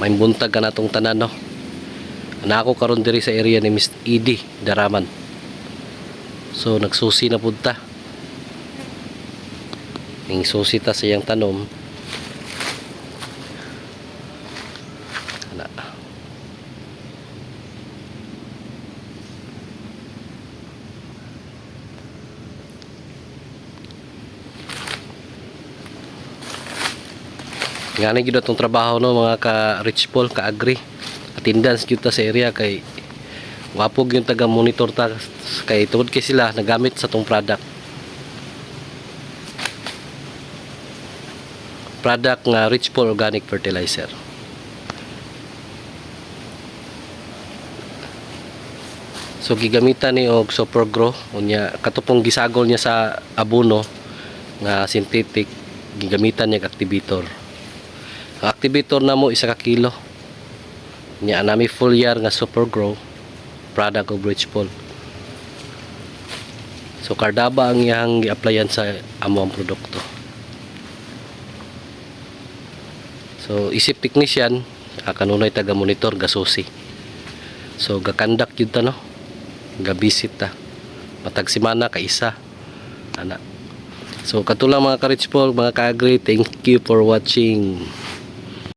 may buntag ka natong tanan no. Na ako karon diri sa area ni Miss Edie Daraman. So nagsusi na punta. Ning susi ta sa iyang tanom. Ana. Ngani gyud atong trabaho no mga ka Rich Paul, ka agri. Attendance gyud ta sa area kay wapog yung taga monitor ta kay tungod kay sila nagamit sa tong product nga Rich Paul Organic Fertilizer. So gigamitan ni og Super Grow unya katupong gisagol niya sa abono nga synthetic, gigamitan niya activator. Ang activator namo 1 ka kilo. Nya nami full year nga Super Grow product of Rich Paul. So kardaba ang iyang gi-applyan sa amo ang produkto. So isip technician kanunay taga monitor gasusi. So gakandak yun ta no. Gabisit ta. Matag semana ka isa. Ana. So katulang mga ka Rich Paul, mga ka-agri, thank you for watching.